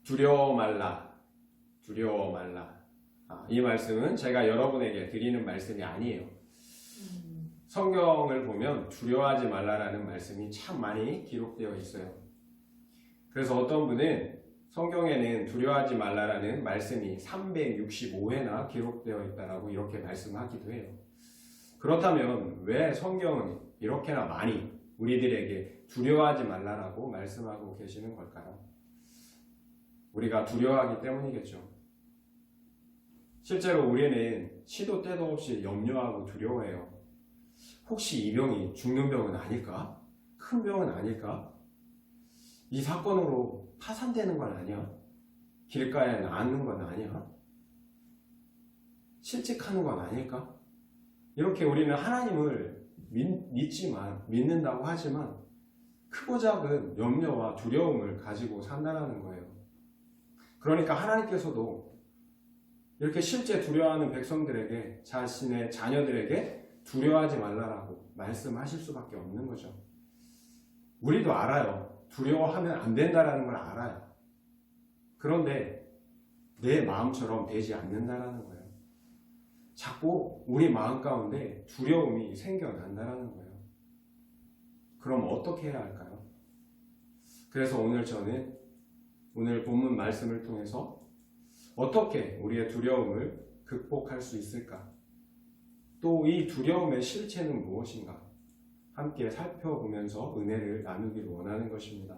두려워 말라, 두려워 말라. 이 말씀은 제가 여러분에게 드리는 말씀이 아니에요. 성경을 보면 두려워하지 말라라는 말씀이 참 많이 기록되어 있어요. 그래서 어떤 분은 성경에는 두려워하지 말라라는 말씀이 365회나 기록되어 있다라고 이렇게 말씀하기도 해요. 그렇다면 왜 성경은 이렇게나 많이 우리들에게 두려워하지 말라라고 말씀하고 계시는 걸까요? 우리가 두려워하기 때문이겠죠. 실제로 우리는 시도 때도 없이 염려하고 두려워해요. 혹시 이 병이 죽는 병은 아닐까? 큰 병은 아닐까? 이 사건으로 파산되는 건 아니야? 길가에 앉는 건 아니야? 실직하는 건 아닐까? 이렇게 우리는 하나님을 믿는다고 하지만 크고 작은 염려와 두려움을 가지고 산다는 거예요. 그러니까 하나님께서도 이렇게 실제 두려워하는 백성들에게, 자신의 자녀들에게 두려워하지 말라라고 말씀하실 수밖에 없는 거죠. 우리도 알아요. 두려워하면 안 된다라는 걸 알아요. 그런데 내 마음처럼 되지 않는다라는 거예요. 자꾸 우리 마음 가운데 두려움이 생겨난다라는 거예요. 그럼 어떻게 해야 할까요? 그래서 저는 오늘 본문 말씀을 통해서 어떻게 우리의 두려움을 극복할 수 있을까? 또 이 두려움의 실체는 무엇인가? 함께 살펴보면서 은혜를 나누기를 원하는 것입니다.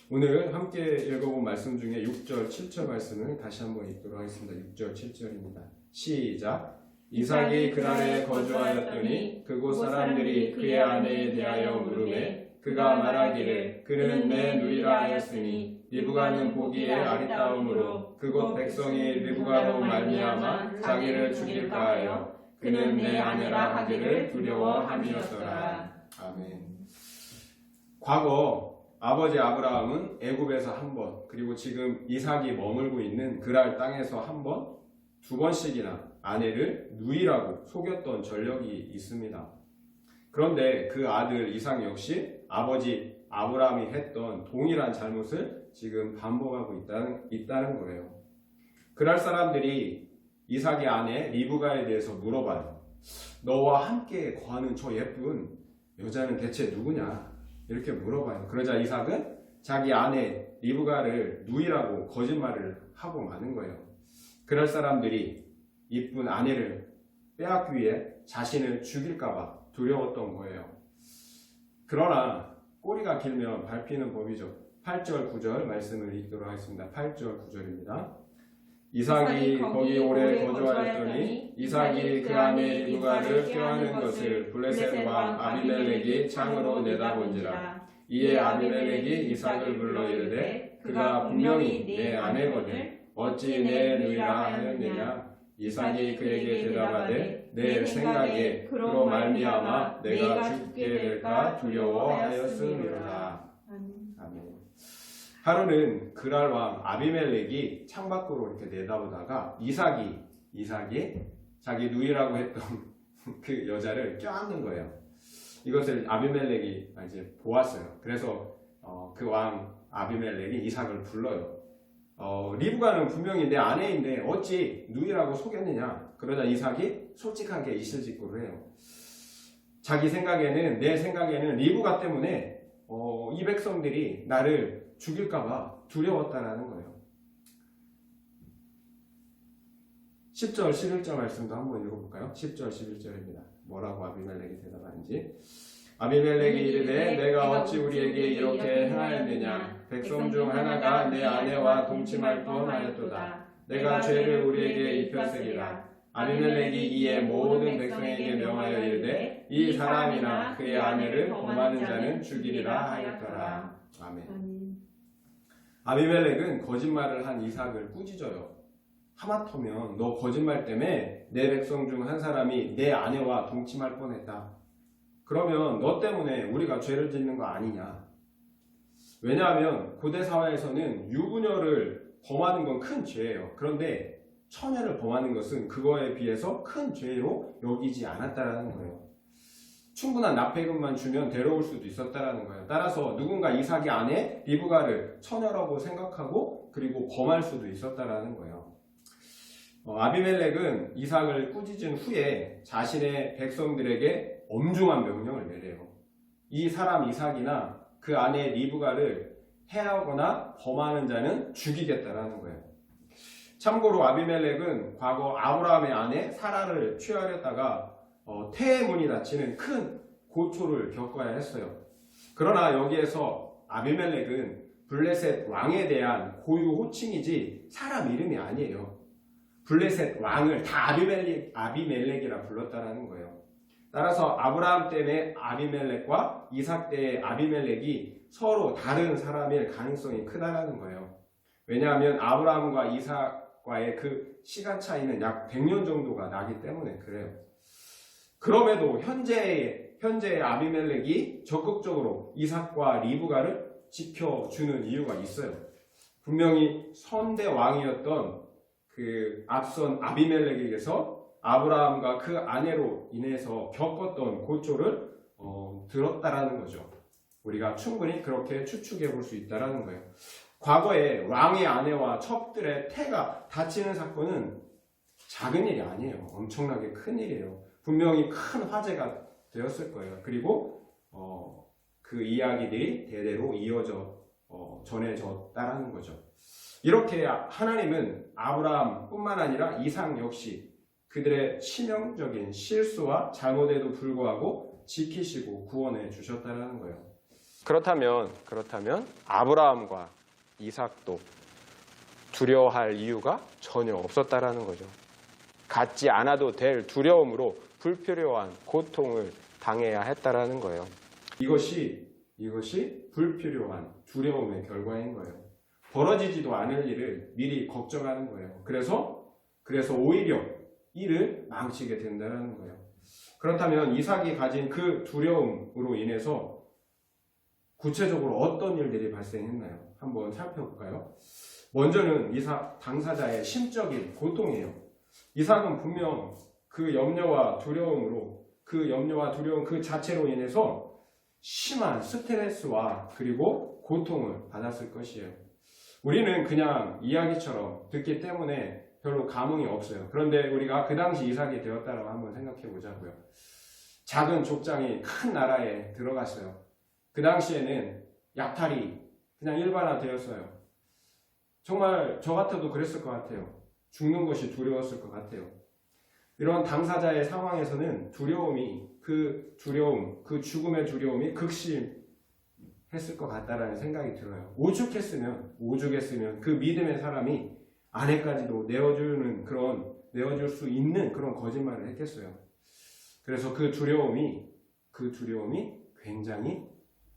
오늘 함께 읽어본 말씀 중에 6절, 7절 말씀을 다시 한번 읽도록 하겠습니다. 6절, 7절입니다. 시작! 이삭이 그랄에 거주하였더니 그곳 사람들이 그의 아내에 대하여 물으매 그가 말하기를 그는 내 누이라 하였으니 리브가는 보기에 아리따움으로 그곳 백성이 리브가로 말미암아 자기를 죽일까 하여 그는 내 아내라 하기를 두려워함이었더라. 아멘. 과거 아버지 아브라함은 애굽에서 한 번, 그리고 지금 이삭이 머물고 있는 그랄 땅에서 한 번, 두 번씩이나 아내를 누이라고 속였던 전력이 있습니다. 그런데 그 아들 이삭 역시 아버지 아브라함이 했던 동일한 잘못을 지금 반복하고 있다는 거예요. 그랄 사람들이 이삭의 아내 리브가에 대해서 물어봐요. 너와 함께 거하는 저 예쁜 여자는 대체 누구냐? 이렇게 물어봐요. 그러자 이삭은 자기 아내 리브가를 누이라고 거짓말을 하고 마는 거예요. 그럴 사람들이 이쁜 아내를 빼앗기 위해 자신을 죽일까봐 두려웠던 거예요. 그러나 꼬리가 길면 밟히는 법이죠. 8절 9절 말씀을 읽도록 하겠습니다. 8절 9절입니다. 이삭이 거기 오래 거주하였더니 이삭이 그 아내 리브가를 꾀하는 것을 블레셋 왕 아비멜렉이 창으로 내다본지라. 이에 아비멜렉이 이삭을 불러 이르되 그가 분명히 내 아내거든 어찌 내 누이라 하였느냐. 이삭이 그에게 대답하되 내 생각에 그로 말미암아 내가 죽게 될까 두려워하였음이로다. 아멘. 하루는 그랄 왕 아비멜렉이 창밖으로 이렇게 내다보다가 이삭이 자기 누이라고 했던 그 여자를 껴안는 거예요. 이것을 아비멜렉이 이제 보았어요. 그래서 그 왕 아비멜렉이 이삭을 불러요. 리브가는 분명히 내 아내인데 어찌 누이라고 속였느냐. 그러자 이삭이 솔직하게 이실직고를 해요. 내 생각에는 리브가 때문에 이 백성들이 나를 죽일까봐 두려웠다라는 거예요. 10절, 11절 말씀도 한번 읽어볼까요? 10절, 11절입니다. 뭐라고 아비멜렉이 대답하는지. 아비멜렉이 이르되 내가 어찌 우리에게 이렇게 행하였느냐. 백성 중 하나가 내 아내와 동침할 뻔하였도다. 내가 죄를 우리에게 입혔으리라. 아비멜렉이 이에 모든 백성에게 명하여 이르되 이 사람이나 그의 아내를 범하는 자는 죽이리라 하였더라. 아멘. 아비멜렉은 거짓말을 한 이삭을 꾸짖어요. 하마터면 너 거짓말 때문에 내 백성 중 한 사람이 내 아내와 동침할 뻔했다. 그러면 너 때문에 우리가 죄를 짓는 거 아니냐. 왜냐하면 고대 사회에서는 유부녀를 범하는 건 큰 죄예요. 그런데 처녀를 범하는 것은 그거에 비해서 큰 죄로 여기지 않았다는 거예요. 충분한 납배금만 주면 데려올 수도 있었다라는 거예요. 따라서 누군가 이삭의 아내 리브가를 처녀라고 생각하고 그리고 범할 수도 있었다라는 거예요. 아비멜렉은 이삭을 꾸짖은 후에 자신의 백성들에게 엄중한 명령을 내려요. 이 사람 이삭이나 그 아내 리브가를 해하거나 범하는 자는 죽이겠다라는 거예요. 참고로 아비멜렉은 과거 아브라함의 아내 사라를 취하렸다가 태의 다치는 큰 고초를 겪어야 했어요. 그러나 여기에서 아비멜렉은 블레셋 왕에 대한 고유 호칭이지 사람 이름이 아니에요. 블레셋 왕을 다 아비멜렉이라 불렀다라는 거예요. 따라서 아브라함 때문에 아비멜렉과 이삭 때의 아비멜렉이 서로 다른 사람일 가능성이 크다라는 거예요. 왜냐하면 아브라함과 이삭과의 그 시간 차이는 약 100년 정도가 나기 때문에 그래요. 그럼에도 현재의 아비멜렉이 적극적으로 이삭과 리브가를 지켜주는 이유가 있어요. 분명히 선대 왕이었던 그 앞선 아비멜렉에게서 아브라함과 그 아내로 인해서 겪었던 고초를 들었다라는 거죠. 우리가 충분히 그렇게 추측해 볼 수 있다라는 거예요. 과거에 왕의 아내와 첩들의 태가 다치는 사건은 작은 일이 아니에요. 엄청나게 큰 일이에요. 분명히 큰 화제가 되었을 거예요. 그리고 그 이야기들이 대대로 이어져 전해졌다라는 거죠. 이렇게 하나님은 아브라함뿐만 아니라 이삭 역시 그들의 치명적인 실수와 잘못에도 불구하고 지키시고 구원해 주셨다는 거예요. 그렇다면 아브라함과 이삭도 두려워할 이유가 전혀 없었다라는 거죠. 갖지 않아도 될 두려움으로 불필요한 고통을 당해야 했다라는 거예요. 이것이 불필요한 두려움의 결과인 거예요. 벌어지지도 않을 일을 미리 걱정하는 거예요. 그래서 오히려 일을 망치게 된다는 거예요. 그렇다면 이삭이 가진 그 두려움으로 인해서 구체적으로 어떤 일들이 발생했나요? 한번 살펴볼까요? 먼저는 이삭 당사자의 심적인 고통이에요. 이삭은 분명 그 염려와 두려움 그 자체로 인해서 심한 스트레스와 그리고 고통을 받았을 것이에요. 우리는 그냥 이야기처럼 듣기 때문에 별로 감흥이 없어요. 그런데 우리가 그 당시 이삭이 되었다라고 한번 생각해 보자고요. 작은 족장이 큰 나라에 들어갔어요. 그 당시에는 약탈이 그냥 일반화되었어요. 정말 저 같아도 그랬을 것 같아요. 죽는 것이 두려웠을 것 같아요. 이런 당사자의 상황에서는 그 죽음의 두려움이 극심했을 것 같다라는 생각이 들어요. 오죽했으면 그 믿음의 사람이 아내까지도 내어줄 수 있는 그런 거짓말을 했겠어요. 그래서 그 두려움이 굉장히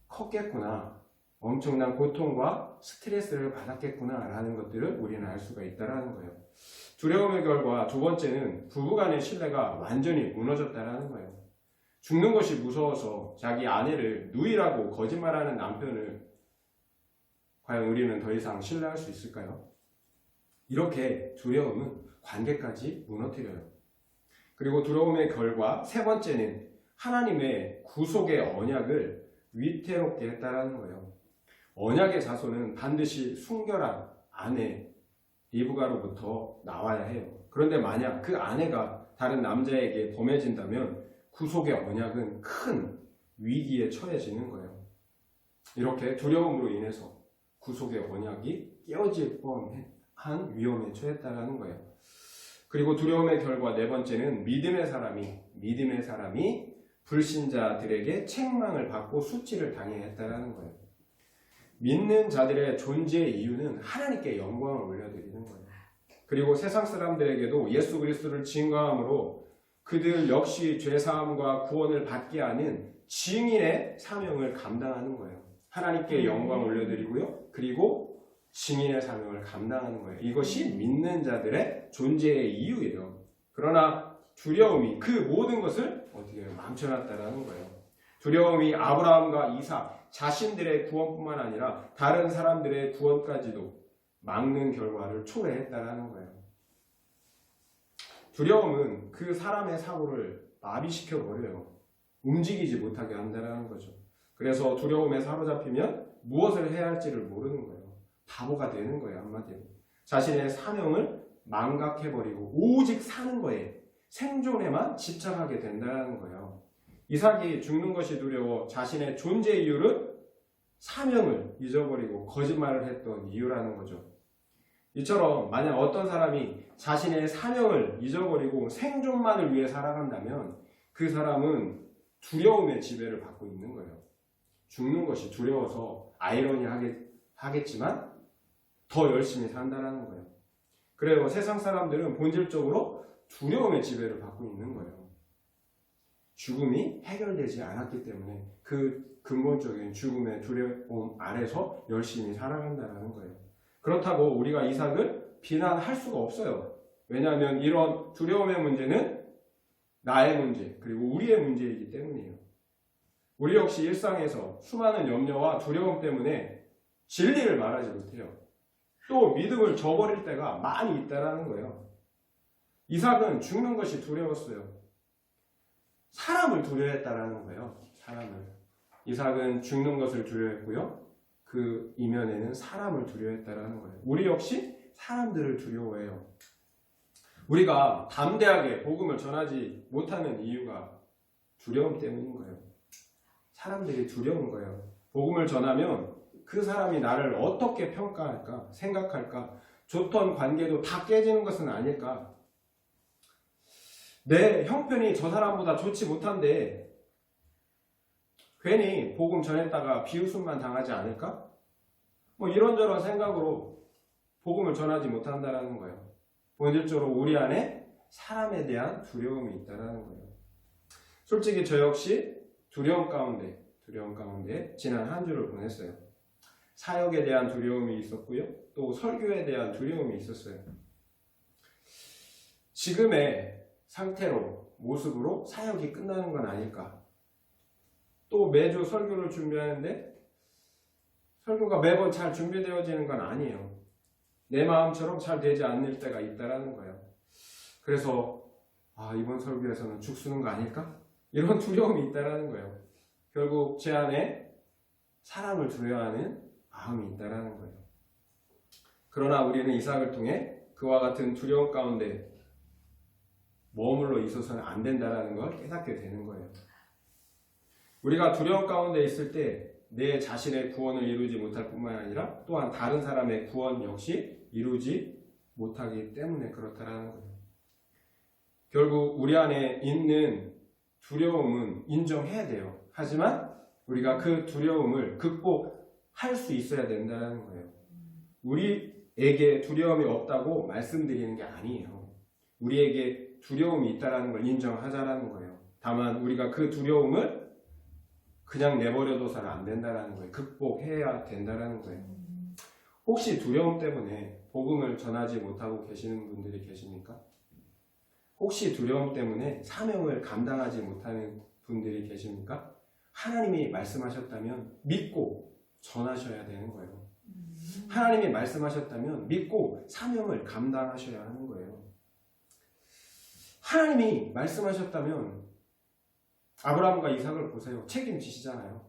컸겠구나. 엄청난 고통과 스트레스를 받았겠구나라는 것들을 우리는 알 수가 있다라는 거예요. 두려움의 결과 두 번째는 부부간의 신뢰가 완전히 무너졌다라는 거예요. 죽는 것이 무서워서 자기 아내를 누이라고 거짓말하는 남편을 과연 우리는 더 이상 신뢰할 수 있을까요? 이렇게 두려움은 관계까지 무너뜨려요. 그리고 두려움의 결과 세 번째는 하나님의 구속의 언약을 위태롭게 했다라는 거예요. 언약의 자손은 반드시 순결한 아내 리브가로부터 나와야 해요. 그런데 만약 그 아내가 다른 남자에게 범해진다면 구속의 언약은 큰 위기에 처해지는 거예요. 이렇게 두려움으로 인해서 구속의 언약이 깨어질 뻔한 위험에 처했다라는 거예요. 그리고 두려움의 결과 네 번째는 믿음의 사람이 불신자들에게 책망을 받고 수치를 당해야 했다라는 거예요. 믿는 자들의 존재의 이유는 하나님께 영광을 올려드리는 거예요. 그리고 세상 사람들에게도 예수 그리스도를 증거함으로 그들 역시 죄사함과 구원을 받게 하는 증인의 사명을 감당하는 거예요. 하나님께 영광을 올려드리고요. 그리고 증인의 사명을 감당하는 거예요. 이것이 믿는 자들의 존재의 이유예요. 그러나 두려움이 그 모든 것을 어떻게 망쳐놨다라는 거예요. 두려움이 아브라함과 이삭 자신들의 구원뿐만 아니라 다른 사람들의 구원까지도 막는 결과를 초래했다라는 거예요. 두려움은 그 사람의 사고를 마비시켜 버려요. 움직이지 못하게 한다는 거죠. 그래서 두려움에 사로잡히면 무엇을 해야 할지를 모르는 거예요. 바보가 되는 거예요. 한마디로. 자신의 사명을 망각해버리고 오직 사는 거에, 생존에만 집착하게 된다는 거예요. 이삭이 죽는 것이 두려워 자신의 존재 이유를 사명을 잊어버리고 거짓말을 했던 이유라는 거죠. 이처럼 만약 어떤 사람이 자신의 사명을 잊어버리고 생존만을 위해 살아간다면 그 사람은 두려움의 지배를 받고 있는 거예요. 죽는 것이 두려워서 아이러니하겠지만 더 열심히 산다는 거예요. 그래요. 세상 사람들은 본질적으로 두려움의 지배를 받고 있는 거예요. 죽음이 해결되지 않았기 때문에 그 근본적인 죽음의 두려움 아래서 열심히 살아간다는 거예요. 그렇다고 우리가 이삭을 비난할 수가 없어요. 왜냐하면 이런 두려움의 문제는 나의 문제, 그리고 우리의 문제이기 때문이에요. 우리 역시 일상에서 수많은 염려와 두려움 때문에 진리를 말하지 못해요. 또 믿음을 저버릴 때가 많이 있다는 거예요. 이삭은 죽는 것이 두려웠어요. 사람을 두려워했다는 거예요. 사람을. 이삭은 죽는 것을 두려워했고요. 그 이면에는 사람을 두려워했다는 거예요. 우리 역시 사람들을 두려워해요. 우리가 담대하게 복음을 전하지 못하는 이유가 두려움 때문인 거예요. 사람들이 두려운 거예요. 복음을 전하면 그 사람이 나를 어떻게 평가할까, 생각할까, 좋던 관계도 다 깨지는 것은 아닐까. 내 형편이 저 사람보다 좋지 못한데 괜히 복음 전했다가 비웃음만 당하지 않을까? 뭐 이런저런 생각으로 복음을 전하지 못한다는 거예요. 본질적으로 우리 안에 사람에 대한 두려움이 있다는 거예요. 솔직히 저 역시 두려움 가운데 지난 한 주를 보냈어요. 사역에 대한 두려움이 있었고요. 또 설교에 대한 두려움이 있었어요. 지금의 상태로, 모습으로 사역이 끝나는 건 아닐까? 또 매주 설교를 준비하는데 설교가 매번 잘 준비되어지는 건 아니에요. 내 마음처럼 잘 되지 않을 때가 있다라는 거예요. 그래서 이번 설교에서는 죽쓰는 거 아닐까? 이런 두려움이 있다라는 거예요. 결국 제 안에 사람을 두려워하는 마음이 있다라는 거예요. 그러나 우리는 이삭을 통해 그와 같은 두려움 가운데 머물러 있어서는 안 된다라는 걸 깨닫게 되는 거예요. 우리가 두려움 가운데 있을 때 내 자신의 구원을 이루지 못할 뿐만 아니라 또한 다른 사람의 구원 역시 이루지 못하기 때문에 그렇다라는 거예요. 결국 우리 안에 있는 두려움은 인정해야 돼요. 하지만 우리가 그 두려움을 극복할 수 있어야 된다는 거예요. 우리에게 두려움이 없다고 말씀드리는 게 아니에요. 우리에게 두려움이 있다는 걸 인정하자라는 거예요. 다만 우리가 그 두려움을 그냥 내버려둬서는 안 된다는 거예요. 극복해야 된다는 거예요. 혹시 두려움 때문에 복음을 전하지 못하고 계시는 분들이 계십니까? 혹시 두려움 때문에 사명을 감당하지 못하는 분들이 계십니까? 하나님이 말씀하셨다면 믿고 전하셔야 되는 거예요. 하나님이 말씀하셨다면 믿고 사명을 감당하셔야 하는 거예요. 하나님이 말씀하셨다면 아브라함과 이삭을 보세요. 책임지시잖아요.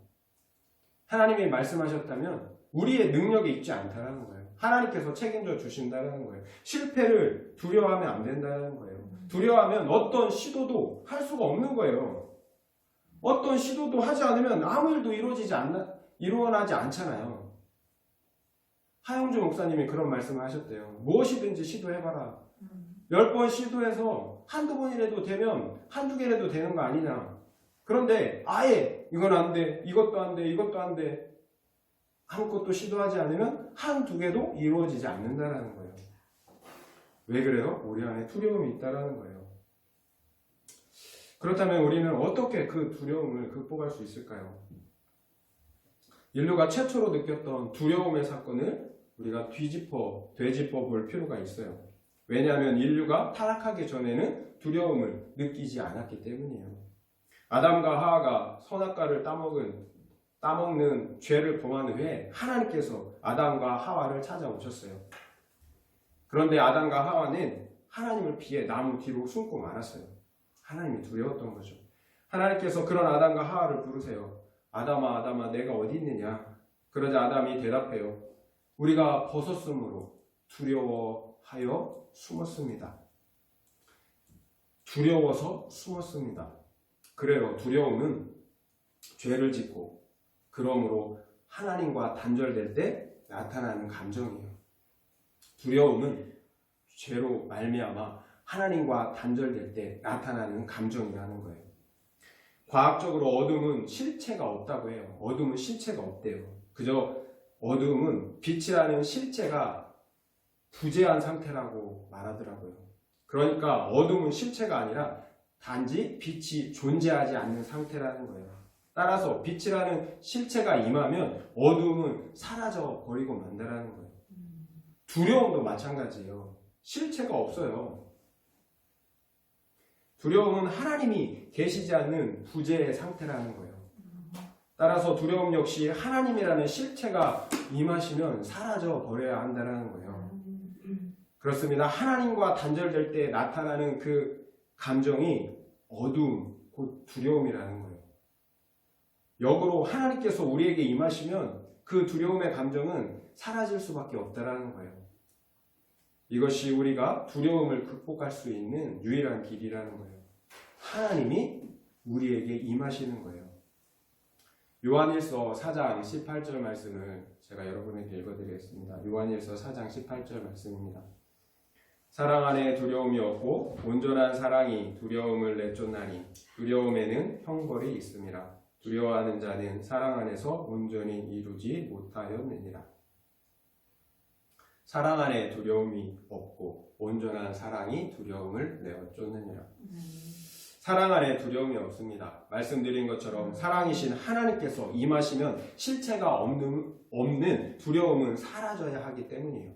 하나님이 말씀하셨다면 우리의 능력이 있지 않다라는 거예요. 하나님께서 책임져 주신다는 거예요. 실패를 두려워하면 안 된다는 거예요. 두려워하면 어떤 시도도 할 수가 없는 거예요. 어떤 시도도 하지 않으면 아무 일도 일어나지 않잖아요. 하영주 목사님이 그런 말씀을 하셨대요. 무엇이든지 시도해봐라. 10번 시도해서 한두 번이라도 되면 한두 개라도 되는 거 아니냐. 그런데 아예 이건 안 돼, 이것도 안 돼, 이것도 안 돼. 아무것도 시도하지 않으면 한두 개도 이루어지지 않는다는 거예요. 왜 그래요? 우리 안에 두려움이 있다는 거예요. 그렇다면 우리는 어떻게 그 두려움을 극복할 수 있을까요? 인류가 최초로 느꼈던 두려움의 사건을 우리가 되짚어 볼 필요가 있어요. 왜냐하면 인류가 타락하기 전에는 두려움을 느끼지 않았기 때문이에요. 아담과 하와가 선악과를 따먹는 죄를 범한 후에 하나님께서 아담과 하와를 찾아오셨어요. 그런데 아담과 하와는 하나님을 피해 나무 뒤로 숨고 말았어요. 하나님이 두려웠던 거죠. 하나님께서 그런 아담과 하와를 부르세요. 아담아, 아담아, 내가 어디 있느냐? 그러자 아담이 대답해요. 우리가 벗었으므로 두려워하여 숨었습니다. 두려워서 숨었습니다. 그래요. 두려움은 죄를 짓고 그러므로 하나님과 단절될 때 나타나는 감정이에요. 두려움은 죄로 말미암아 하나님과 단절될 때 나타나는 감정이라는 거예요. 과학적으로 어둠은 실체가 없다고 해요. 어둠은 실체가 없대요. 그저 어둠은 빛이라는 실체가 부재한 상태라고 말하더라고요. 그러니까 어둠은 실체가 아니라 단지 빛이 존재하지 않는 상태라는 거예요. 따라서 빛이라는 실체가 임하면 어둠은 사라져 버리고 만다라는 거예요. 두려움도 마찬가지예요. 실체가 없어요. 두려움은 하나님이 계시지 않는 부재의 상태라는 거예요. 따라서 두려움 역시 하나님이라는 실체가 임하시면 사라져 버려야 한다는 거예요. 그렇습니다. 하나님과 단절될 때 나타나는 그 감정이 어둠, 곧 두려움이라는 거예요. 역으로 하나님께서 우리에게 임하시면 그 두려움의 감정은 사라질 수밖에 없다는 거예요. 이것이 우리가 두려움을 극복할 수 있는 유일한 길이라는 거예요. 하나님이 우리에게 임하시는 거예요. 요한일서 4장 18절 말씀을 제가 여러분에게 읽어드리겠습니다. 요한일서 4장 18절 말씀입니다. 사랑 안에 두려움이 없고 온전한 사랑이 두려움을 내쫓나니 두려움에는 형벌이 있음이라. 두려워하는 자는 사랑 안에서 온전히 이루지 못하였느니라. 사랑 안에 두려움이 없고 온전한 사랑이 두려움을 내쫓느니라. 사랑 안에 두려움이 없습니다. 말씀드린 것처럼 사랑이신 하나님께서 임하시면 실체가 없는 두려움은 사라져야 하기 때문이에요.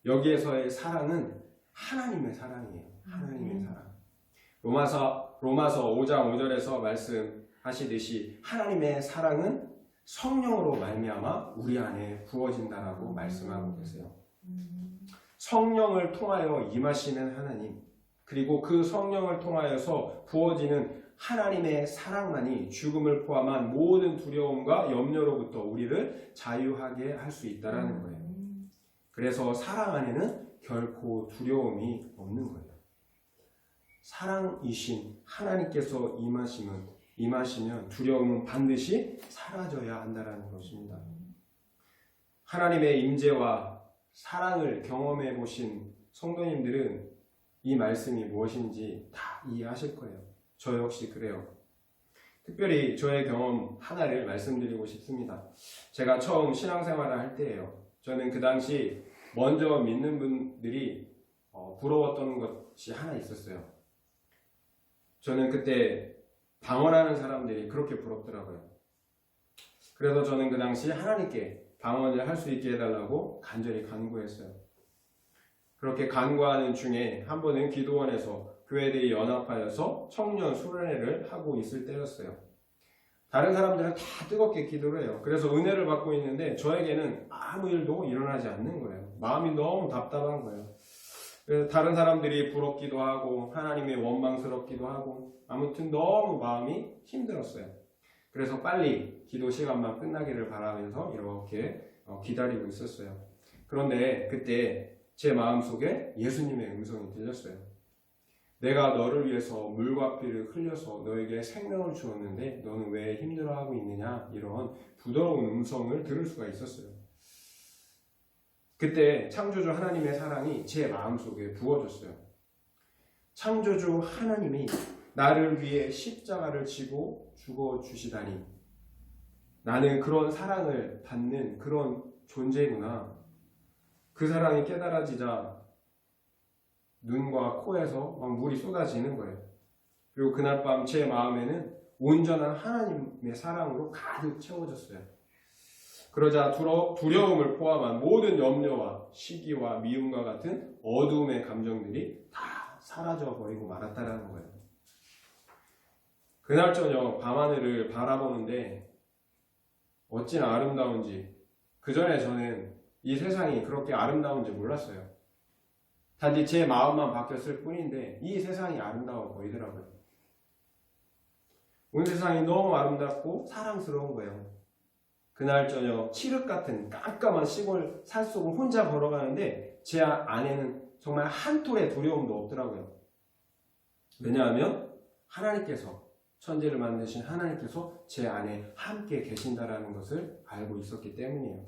여기에서의 사랑은 하나님의 사랑이에요. 하나님의 사랑. 로마서 5장 5절에서 말씀하시듯이 하나님의 사랑은 성령으로 말미암아 우리 안에 부어진다라고 말씀하고 계세요. 성령을 통하여 임하시는 하나님, 그리고 그 성령을 통하여서 부어지는 하나님의 사랑만이 죽음을 포함한 모든 두려움과 염려로부터 우리를 자유하게 할 수 있다는 거예요. 그래서 사랑 안에는 결코 두려움이 없는 거예요. 사랑이신 하나님께서 임하시면 두려움은 반드시 사라져야 한다는 것입니다. 하나님의 임재와 사랑을 경험해 보신 성도님들은 이 말씀이 무엇인지 다 이해하실 거예요. 저 역시 그래요. 특별히 저의 경험 하나를 말씀드리고 싶습니다. 제가 처음 신앙생활을 할 때예요. 저는 그 당시 먼저 믿는 분들이 부러웠던 것이 하나 있었어요. 저는 그때 방언하는 사람들이 그렇게 부럽더라고요. 그래서 저는 그 당시 하나님께 방언을 할 수 있게 해달라고 간절히 간구했어요. 그렇게 간구하는 중에 한 번은 기도원에서 교회들이 연합하여서 청년 수련회를 하고 있을 때였어요. 다른 사람들은 다 뜨겁게 기도를 해요. 그래서 은혜를 받고 있는데 저에게는 아무 일도 일어나지 않는 거예요. 마음이 너무 답답한 거예요. 그래서 다른 사람들이 부럽기도 하고 하나님이 원망스럽기도 하고 아무튼 너무 마음이 힘들었어요. 그래서 빨리 기도 시간만 끝나기를 바라면서 이렇게 기다리고 있었어요. 그런데 그때 제 마음속에 예수님의 음성이 들렸어요. 내가 너를 위해서 물과 피를 흘려서 너에게 생명을 주었는데 너는 왜 힘들어하고 있느냐? 이런 부드러운 음성을 들을 수가 있었어요. 그때 창조주 하나님의 사랑이 제 마음속에 부어졌어요. 창조주 하나님이 나를 위해 십자가를 지고 죽어주시다니 나는 그런 사랑을 받는 그런 존재구나. 그 사랑이 깨달아지자 눈과 코에서 막 물이 쏟아지는 거예요. 그리고 그날 밤 제 마음에는 온전한 하나님의 사랑으로 가득 채워졌어요. 그러자 두려움을 포함한 모든 염려와 시기와 미움과 같은 어두움의 감정들이 다 사라져 버리고 말았다라는 거예요. 그날 저녁 밤하늘을 바라보는데 어찌나 아름다운지 그 전에 저는 이 세상이 그렇게 아름다운지 몰랐어요. 단지 제 마음만 바뀌었을 뿐인데 이 세상이 아름다워 보이더라고요. 온 세상이 너무 아름답고 사랑스러운 거예요. 그날 저녁 칠흑 같은 깜깜한 시골 산속을 혼자 걸어가는데 제 안에는 정말 한 톨의 두려움도 없더라고요. 왜냐하면 하나님께서, 천지를 만드신 하나님께서 제 안에 함께 계신다라는 것을 알고 있었기 때문이에요.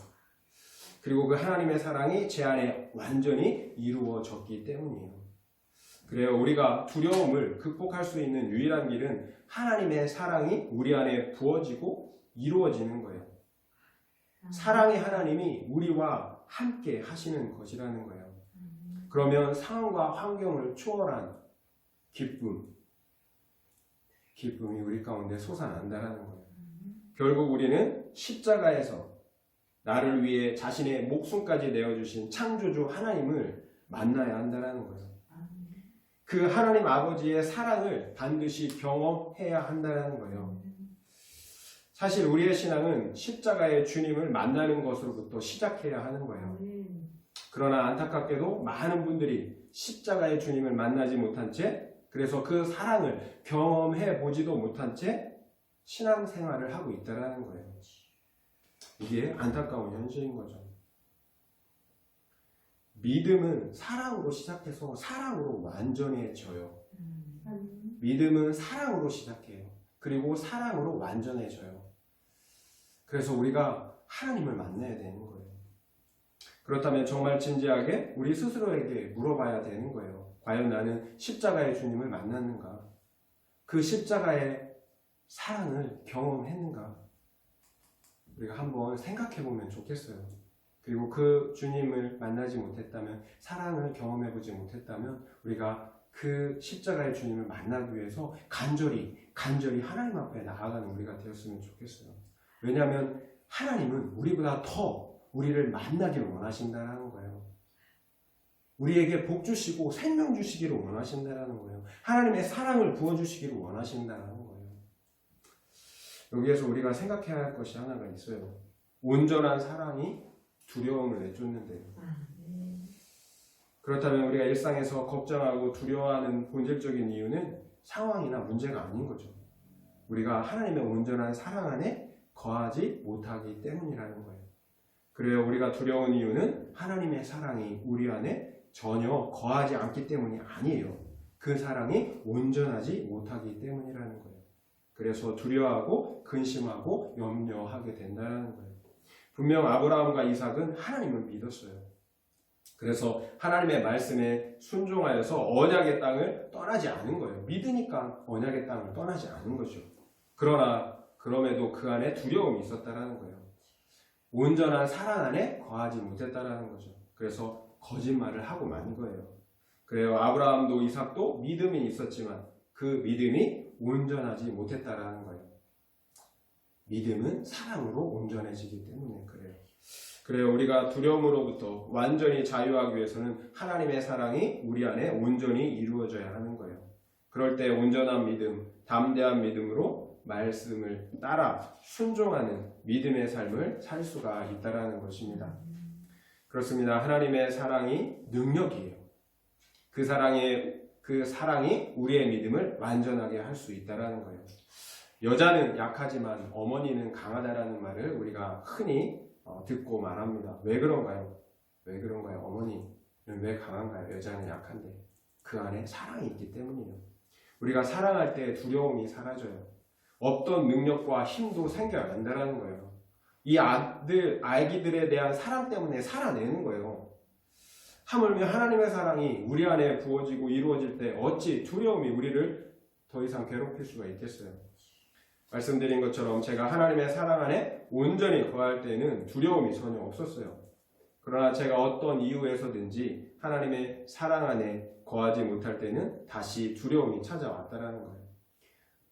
그리고 그 하나님의 사랑이 제 안에 완전히 이루어졌기 때문이에요. 그래요. 우리가 두려움을 극복할 수 있는 유일한 길은 하나님의 사랑이 우리 안에 부어지고 이루어지는 거예요. 사랑의 하나님이 우리와 함께 하시는 것이라는 거예요. 그러면 상황과 환경을 초월한 기쁨이 우리 가운데 솟아난다는 거예요. 결국 우리는 십자가에서 나를 위해 자신의 목숨까지 내어주신 창조주 하나님을 만나야 한다는 거예요. 그 하나님 아버지의 사랑을 반드시 경험해야 한다는 거예요. 사실 우리의 신앙은 십자가의 주님을 만나는 것으로부터 시작해야 하는 거예요. 그러나 안타깝게도 많은 분들이 십자가의 주님을 만나지 못한 채, 그래서 그 사랑을 경험해 보지도 못한 채 신앙생활을 하고 있다는 거예요. 이게 안타까운 현실인 거죠. 믿음은 사랑으로 시작해서 사랑으로 완전해져요. 믿음은 사랑으로 시작해요. 그리고 사랑으로 완전해져요. 그래서 우리가 하나님을 만나야 되는 거예요. 그렇다면 정말 진지하게 우리 스스로에게 물어봐야 되는 거예요. 과연 나는 십자가의 주님을 만났는가? 그 십자가의 사랑을 경험했는가? 우리가 한번 생각해 보면 좋겠어요. 그리고 그 주님을 만나지 못했다면, 사랑을 경험해 보지 못했다면 우리가 그 십자가의 주님을 만나기 위해서 간절히 하나님 앞에 나아가는 우리가 되었으면 좋겠어요. 왜냐하면 하나님은 우리보다 더 우리를 만나기를 원하신다는 거예요. 우리에게 복 주시고 생명 주시기를 원하신다는 거예요. 하나님의 사랑을 부어주시기를 원하신다는 거예요. 여기에서 우리가 생각해야 할 것이 하나가 있어요. 온전한 사랑이 두려움을 내쫓는데요. 그렇다면 우리가 일상에서 걱정하고 두려워하는 본질적인 이유는 상황이나 문제가 아닌 거죠. 우리가 하나님의 온전한 사랑 안에 거하지 못하기 때문이라는 거예요. 그래요. 우리가 두려운 이유는 하나님의 사랑이 우리 안에 전혀 거하지 않기 때문이 아니에요. 그 사랑이 온전하지 못하기 때문이라는 거예요. 그래서 두려워하고 근심하고 염려하게 된다는 거예요. 분명 아브라함과 이삭은 하나님을 믿었어요. 그래서 하나님의 말씀에 순종하여서 언약의 땅을 떠나지 않은 거예요. 믿으니까 언약의 땅을 떠나지 않은 거죠. 그럼에도 그 안에 두려움이 있었다는 거예요. 온전한 사랑 안에 거하지 못했다는 거죠. 그래서 거짓말을 하고 만 거예요. 그래요. 아브라함도 이삭도 믿음이 있었지만 그 믿음이 온전하지 못했다는 거예요. 믿음은 사랑으로 온전해지기 때문에 그래요. 우리가 두려움으로부터 완전히 자유하기 위해서는 하나님의 사랑이 우리 안에 온전히 이루어져야 하는 거예요. 그럴 때 온전한 믿음, 담대한 믿음으로 말씀을 따라 순종하는 믿음의 삶을 살 수가 있다는 것입니다. 그렇습니다. 하나님의 사랑이 능력이에요. 그 사랑이 우리의 믿음을 완전하게 할 수 있다는 거예요. 여자는 약하지만 어머니는 강하다라는 말을 우리가 흔히 듣고 말합니다. 왜 그런가요? 어머니는 왜 강한가요? 여자는 약한데 그 안에 사랑이 있기 때문이에요. 우리가 사랑할 때 두려움이 사라져요. 없던 능력과 힘도 생겨난다는 거예요. 이 아기들에 대한 사랑 때문에 살아내는 거예요. 하물며 하나님의 사랑이 우리 안에 부어지고 이루어질 때 어찌 두려움이 우리를 더 이상 괴롭힐 수가 있겠어요? 말씀드린 것처럼 제가 하나님의 사랑 안에 온전히 거할 때는 두려움이 전혀 없었어요. 그러나 제가 어떤 이유에서든지 하나님의 사랑 안에 거하지 못할 때는 다시 두려움이 찾아왔다는 거예요.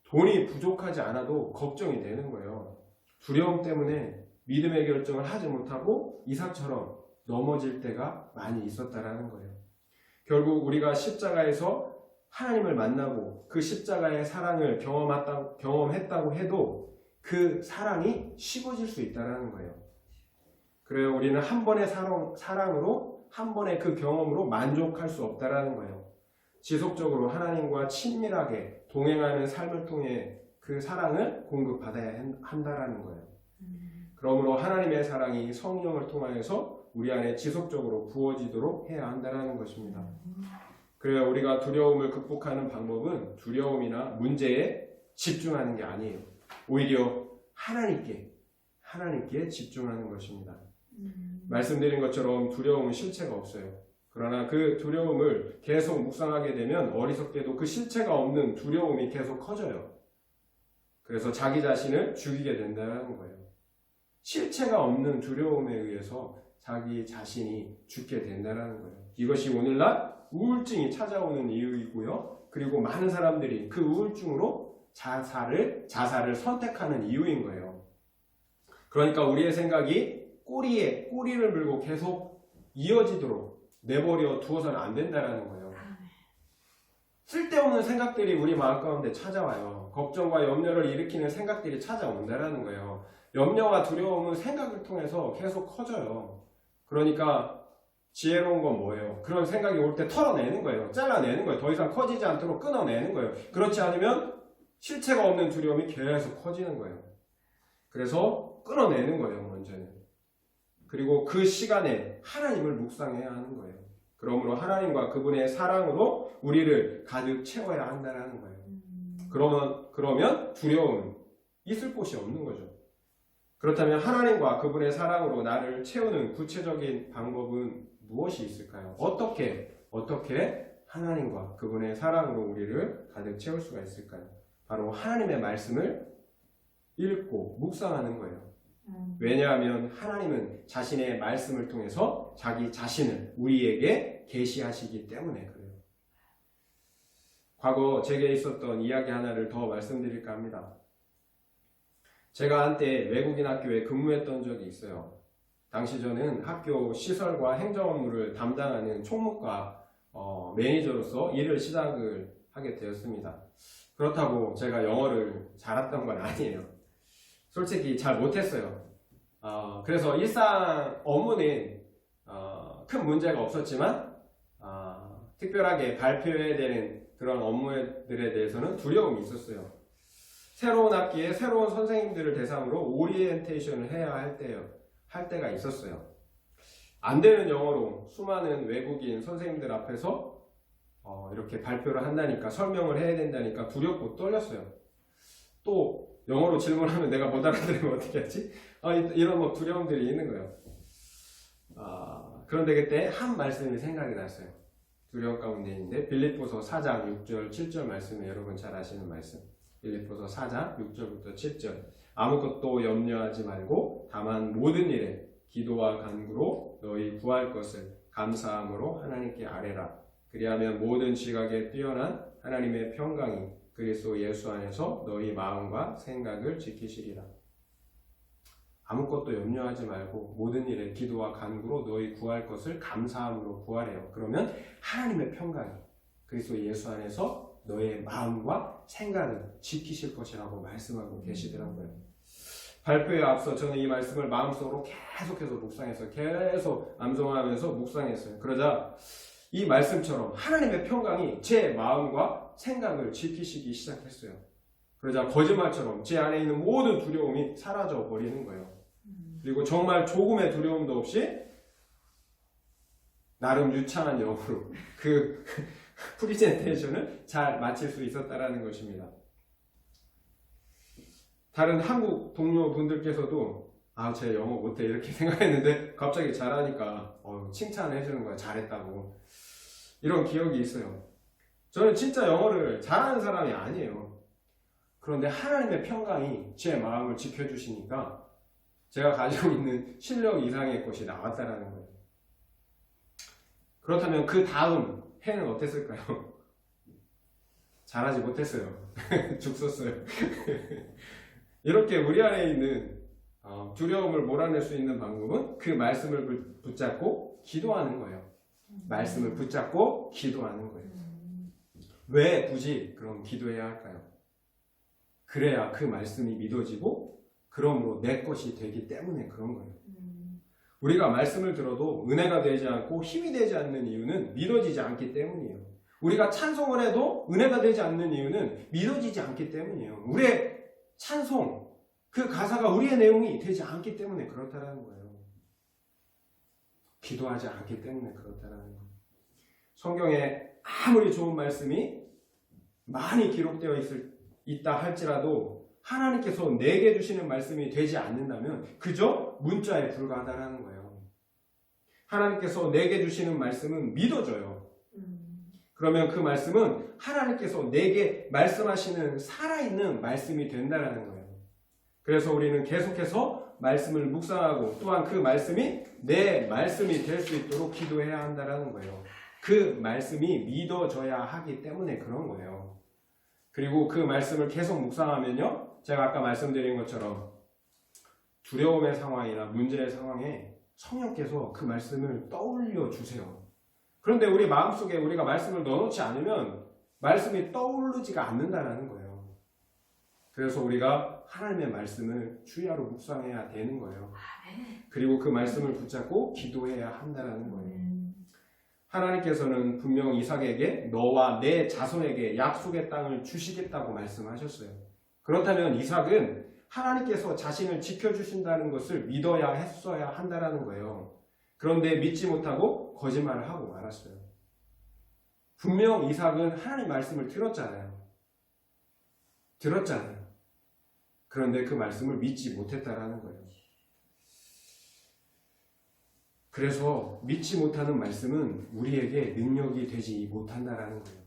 돈이 부족하지 않아도 걱정이 되는 거예요. 두려움 때문에 믿음의 결정을 하지 못하고 이삭처럼 넘어질 때가 많이 있었다는 거예요. 결국 우리가 십자가에서 하나님을 만나고 그 십자가의 사랑을 경험했다고 해도 그 사랑이 식어질 수 있다는 거예요. 그래요. 우리는 한 번의 사랑으로 한 번의 그 경험으로 만족할 수 없다는 거예요. 지속적으로 하나님과 친밀하게 동행하는 삶을 통해 그 사랑을 공급받아야 한다라는 거예요. 그러므로 하나님의 사랑이 성령을 통하여서 우리 안에 지속적으로 부어지도록 해야 한다는 것입니다. 그래야 우리가 두려움을 극복하는 방법은 두려움이나 문제에 집중하는 게 아니에요. 오히려 하나님께 집중하는 것입니다. 말씀드린 것처럼 두려움은 실체가 없어요. 그러나 그 두려움을 계속 묵상하게 되면 어리석게도 그 실체가 없는 두려움이 계속 커져요. 그래서 자기 자신을 죽이게 된다는 거예요. 실체가 없는 두려움에 의해서 자기 자신이 죽게 된다는 거예요. 이것이 오늘날 우울증이 찾아오는 이유이고요. 그리고 많은 사람들이 그 우울증으로 자살을 선택하는 이유인 거예요. 그러니까 우리의 생각이 꼬리를 물고 계속 이어지도록 내버려 두어서는 안 된다는 거예요. 쓸데없는 생각들이 우리 마음 가운데 찾아와요. 걱정과 염려를 일으키는 생각들이 찾아온다는 거예요. 염려와 두려움은 생각을 통해서 계속 커져요. 그러니까 지혜로운 건 뭐예요? 그런 생각이 올 때 털어내는 거예요. 잘라내는 거예요. 더 이상 커지지 않도록 끊어내는 거예요. 그렇지 않으면 실체가 없는 두려움이 계속 커지는 거예요. 그래서 끊어내는 거예요, 먼저는. 그리고 그 시간에 하나님을 묵상해야 하는 거예요. 그러므로 하나님과 그분의 사랑으로 우리를 가득 채워야 한다는 거예요. 그러면 두려움은 있을 곳이 없는 거죠. 그렇다면 하나님과 그분의 사랑으로 나를 채우는 구체적인 방법은 무엇이 있을까요? 어떻게 하나님과 그분의 사랑으로 우리를 가득 채울 수가 있을까요? 바로 하나님의 말씀을 읽고 묵상하는 거예요. 왜냐하면 하나님은 자신의 말씀을 통해서 자기 자신을 우리에게 계시하시기 때문에 그래요. 과거 제게 있었던 이야기 하나를 더 말씀드릴까 합니다. 제가 한때 외국인 학교에 근무했던 적이 있어요. 당시 저는 학교 시설과 행정 업무를 담당하는 총무과 매니저로서 일을 시작을 하게 되었습니다. 그렇다고 제가 영어를 잘했던 건 아니에요. 솔직히 잘 못했어요. 그래서 일상 업무는 큰 문제가 없었지만 특별하게 발표해야 되는 그런 업무들에 대해서는 두려움이 있었어요. 새로운 학기에 새로운 선생님들을 대상으로 오리엔테이션을 해야 할 때가 있었어요. 안 되는 영어로 수많은 외국인 선생님들 앞에서 이렇게 발표를 한다니까, 설명을 해야 된다니까 두렵고 떨렸어요. 또 영어로 질문하면 내가 못 알아들으면 어떻게 하지? 이런 두려움들이 있는 거예요. 그런데 그때 한 말씀이 생각이 났어요. 두려움 가운데 있는데 빌립보서 4장 6절 7절 말씀을 여러분 잘 아시는 말씀. 빌립보서 4장 6절부터 7절. 아무것도 염려하지 말고 다만 모든 일에 기도와 간구로 너희 구할 것을 감사함으로 하나님께 아뢰라. 그리하면 모든 지각에 뛰어난 하나님의 평강이 그리스도 예수 안에서 너희 마음과 생각을 지키시리라. 아무것도 염려하지 말고 모든 일에 기도와 간구로 너희 구할 것을 감사함으로 구하래요. 그러면 하나님의 평강이 그리스도 예수 안에서 너의 마음과 생각을 지키실 것이라고 말씀하고 계시더라고요. 발표에 앞서 저는 이 말씀을 마음속으로 계속해서 묵상했어요. 계속 암송하면서 묵상했어요. 그러자 이 말씀처럼 하나님의 평강이 제 마음과 생각을 지키시기 시작했어요. 그러자 거짓말처럼 제 안에 있는 모든 두려움이 사라져 버리는 거예요. 그리고 정말 조금의 두려움도 없이 나름 유창한 영어로 그 프리젠테이션을 잘 마칠 수 있었다는 것입니다. 다른 한국 동료분들께서도 쟤 영어 못해 이렇게 생각했는데 갑자기 잘하니까 칭찬을 해주는 거야. 잘했다고. 이런 기억이 있어요. 저는 진짜 영어를 잘하는 사람이 아니에요. 그런데 하나님의 평강이 제 마음을 지켜주시니까 제가 가지고 있는 실력 이상의 것이 나왔다는 거예요. 그렇다면 그 다음 해는 어땠을까요? 잘하지 못했어요. 죽 썼어요. 이렇게 우리 안에 있는 두려움을 몰아낼 수 있는 방법은 그 말씀을 붙잡고 기도하는 거예요. 말씀을 붙잡고 기도하는 거예요. 왜 굳이 그럼 기도해야 할까요? 그래야 그 말씀이 믿어지고 그러므로 내 것이 되기 때문에 그런 거예요. 우리가 말씀을 들어도 은혜가 되지 않고 힘이 되지 않는 이유는 믿어지지 않기 때문이에요. 우리가 찬송을 해도 은혜가 되지 않는 이유는 믿어지지 않기 때문이에요. 찬송, 그 가사가 우리의 내용이 되지 않기 때문에 그렇다라는 거예요. 기도하지 않기 때문에 그렇다라는 거예요. 성경에 아무리 좋은 말씀이 많이 기록되어 있다 할지라도 하나님께서 내게 주시는 말씀이 되지 않는다면 그저 문자에 불과하다라는 거예요. 하나님께서 내게 주시는 말씀은 믿어져요. 그러면 그 말씀은 하나님께서 내게 말씀하시는 살아있는 말씀이 된다라는 거예요. 그래서 우리는 계속해서 말씀을 묵상하고 또한 그 말씀이 내 말씀이 될 수 있도록 기도해야 한다라는 거예요. 그 말씀이 믿어져야 하기 때문에 그런 거예요. 그리고 그 말씀을 계속 묵상하면요, 제가 아까 말씀드린 것처럼 두려움의 상황이나 문제의 상황에 성령께서 그 말씀을 떠올려 주세요. 그런데 우리 마음속에 우리가 말씀을 넣어놓지 않으면 말씀이 떠오르지가 않는다는 거예요. 그래서 우리가 하나님의 말씀을 주야로 묵상해야 되는 거예요. 그리고 그 말씀을 붙잡고 기도해야 한다는 거예요. 하나님께서는 분명 이삭에게 너와 내 자손에게 약속의 땅을 주시겠다고 말씀하셨어요. 그렇다면 이삭은 하나님께서 자신을 지켜주신다는 것을 믿어야 했어야 한다는 거예요. 그런데 믿지 못하고 거짓말을 하고 말았어요. 분명 이삭은 하나님 말씀을 들었잖아요. 그런데 그 말씀을 믿지 못했다라는 거예요. 그래서 믿지 못하는 말씀은 우리에게 능력이 되지 못한다라는 거예요.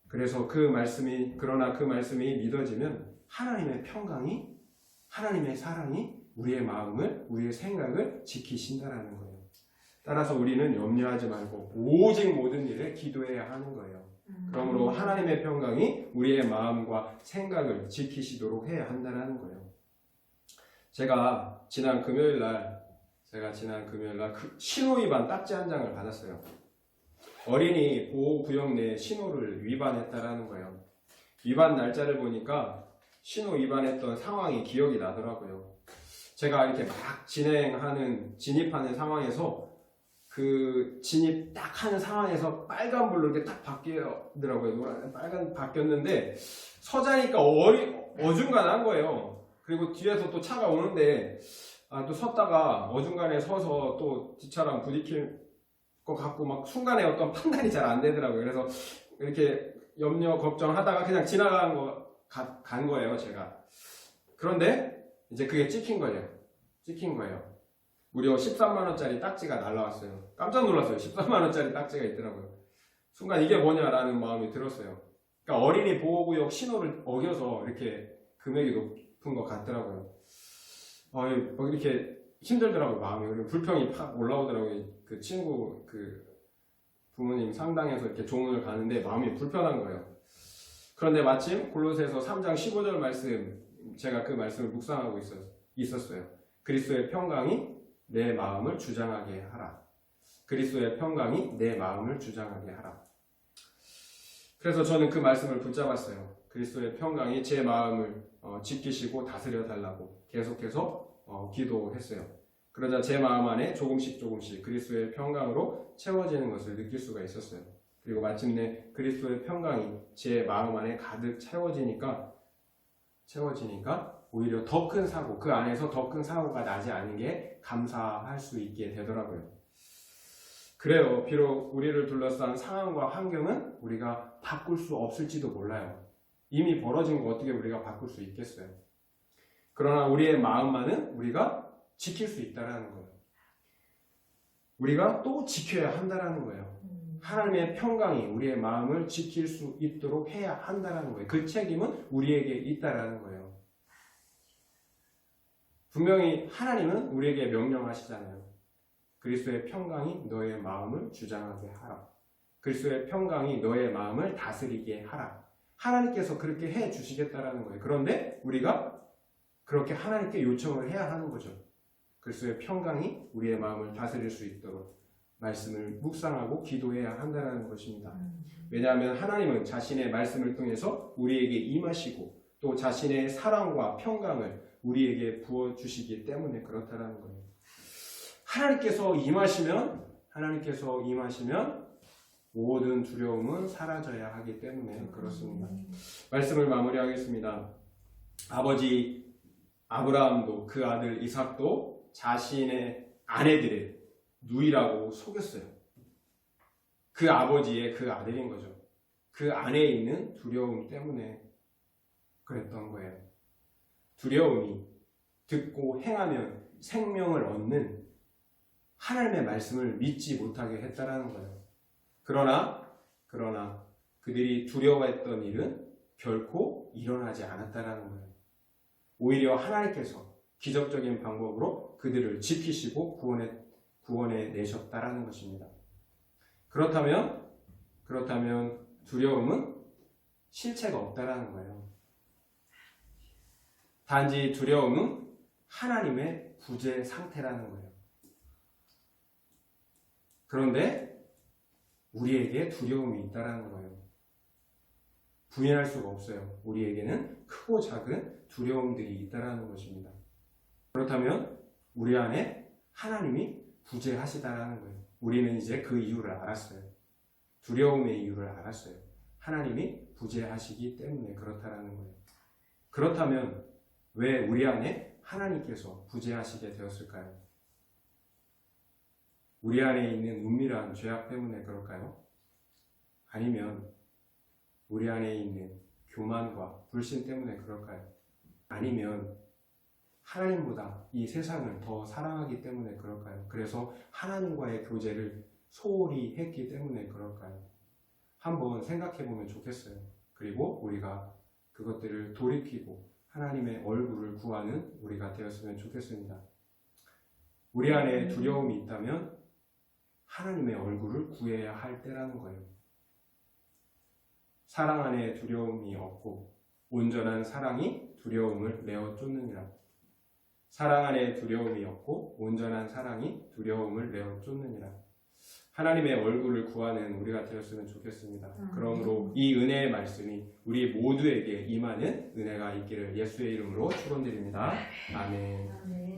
그래서 그러나 그 말씀이 믿어지면 하나님의 평강이, 하나님의 사랑이 우리의 마음을, 우리의 생각을 지키신다라는 거예요. 따라서 우리는 염려하지 말고 오직 모든 일에 기도해야 하는 거예요. 그러므로 하나님의 평강이 우리의 마음과 생각을 지키시도록 해야 한다는 거예요. 제가 지난 금요일 날 신호위반 딱지 한 장을 받았어요. 어린이 보호구역 내 신호를 위반했다라는 거예요. 위반 날짜를 보니까 신호 위반했던 상황이 기억이 나더라고요. 제가 이렇게 막 진입하는 상황에서 그 진입 딱 하는 상황에서 빨간불로 이렇게 딱 바뀌더라고요. 빨간 바뀌었는데 서자니까 어중간한 거예요. 그리고 뒤에서 또 차가 오는데 또 섰다가 어중간에 서서 또 뒷차랑 부딪힐 것 같고 막 순간에 어떤 판단이 잘 안 되더라고요. 그래서 이렇게 염려 걱정하다가 그냥 간 거예요, 제가. 그런데 이제 그게 찍힌 거예요. 무려 13만 원짜리 딱지가 날라왔어요. 깜짝 놀랐어요. 13만 원짜리 딱지가 있더라고요. 순간 이게 뭐냐라는 마음이 들었어요. 그러니까 어린이 보호구역 신호를 어겨서 이렇게 금액이 높은 것 같더라고요. 이렇게 힘들더라고요, 마음이. 그리고 불평이 팍 올라오더라고요. 그 친구, 부모님 상당해서 이렇게 조문을 가는데 마음이 불편한 거예요. 그런데 마침 골로새서 3장 15절 말씀, 제가 그 말씀을 묵상하고 있었어요. 그리스도의 평강이 내 마음을 주장하게 하라. 그리스도의 평강이 내 마음을 주장하게 하라. 그래서 저는 그 말씀을 붙잡았어요. 그리스도의 평강이 제 마음을 지키시고 다스려 달라고 계속해서 기도했어요. 그러자 제 마음 안에 조금씩 그리스도의 평강으로 채워지는 것을 느낄 수가 있었어요. 그리고 마침내 그리스도의 평강이 제 마음 안에 가득 채워지니까 오히려 더 큰 사고, 그 안에서 더 큰 사고가 나지 않은 게 감사할 수 있게 되더라고요. 그래요. 비록 우리를 둘러싼 상황과 환경은 우리가 바꿀 수 없을지도 몰라요. 이미 벌어진 거 어떻게 우리가 바꿀 수 있겠어요. 그러나 우리의 마음만은 우리가 지킬 수 있다는 거예요. 우리가 또 지켜야 한다는 거예요. 하나님의 평강이 우리의 마음을 지킬 수 있도록 해야 한다는 거예요. 그 책임은 우리에게 있다는 거예요. 분명히 하나님은 우리에게 명령하시잖아요. 그리스도의 평강이 너의 마음을 주장하게 하라. 그리스도의 평강이 너의 마음을 다스리게 하라. 하나님께서 그렇게 해 주시겠다라는 거예요. 그런데 우리가 그렇게 하나님께 요청을 해야 하는 거죠. 그리스도의 평강이 우리의 마음을 다스릴 수 있도록 말씀을 묵상하고 기도해야 한다는 것입니다. 왜냐하면 하나님은 자신의 말씀을 통해서 우리에게 임하시고 또 자신의 사랑과 평강을 우리에게 부어주시기 때문에 그렇다는 거예요. 하나님께서 임하시면 모든 두려움은 사라져야 하기 때문에 그렇습니다. 말씀을 마무리하겠습니다. 아버지 아브라함도 그 아들 이삭도 자신의 아내들의 누이라고 속였어요. 그 아버지의 그 아들인 거죠. 그 안에 있는 두려움 때문에 그랬던 거예요. 두려움이 듣고 행하면 생명을 얻는 하나님의 말씀을 믿지 못하게 했다라는 거예요. 그러나 그들이 두려워했던 일은 결코 일어나지 않았다라는 거예요. 오히려 하나님께서 기적적인 방법으로 그들을 지키시고 구원해 내셨다라는 것입니다. 그렇다면 두려움은 실체가 없다라는 거예요. 단지 두려움은 하나님의 부재 상태라는 거예요. 그런데 우리에게 두려움이 있다라는 거예요. 부인할 수가 없어요. 우리에게는 크고 작은 두려움들이 있다라는 것입니다. 그렇다면 우리 안에 하나님이 부재하시다라는 거예요. 우리는 이제 그 이유를 알았어요. 두려움의 이유를 알았어요. 하나님이 부재하시기 때문에 그렇다라는 거예요. 그렇다면 왜 우리 안에 하나님께서 부재하시게 되었을까요? 우리 안에 있는 은밀한 죄악 때문에 그럴까요? 아니면 우리 안에 있는 교만과 불신 때문에 그럴까요? 아니면 하나님보다 이 세상을 더 사랑하기 때문에 그럴까요? 그래서 하나님과의 교제를 소홀히 했기 때문에 그럴까요? 한번 생각해 보면 좋겠어요. 그리고 우리가 그것들을 돌이키고 하나님의 얼굴을 구하는 우리가 되었으면 좋겠습니다. 우리 안에 두려움이 있다면 하나님의 얼굴을 구해야 할 때라는 거예요. 사랑 안에 두려움이 없고 온전한 사랑이 두려움을 내어 쫓느니라. 사랑 안에 두려움이 없고 온전한 사랑이 두려움을 내어 쫓느니라. 하나님의 얼굴을 구하는 우리가 되었으면 좋겠습니다. 그러므로 이 은혜의 말씀이 우리 모두에게 임하는 은혜가 있기를 예수의 이름으로 축원드립니다. 아멘.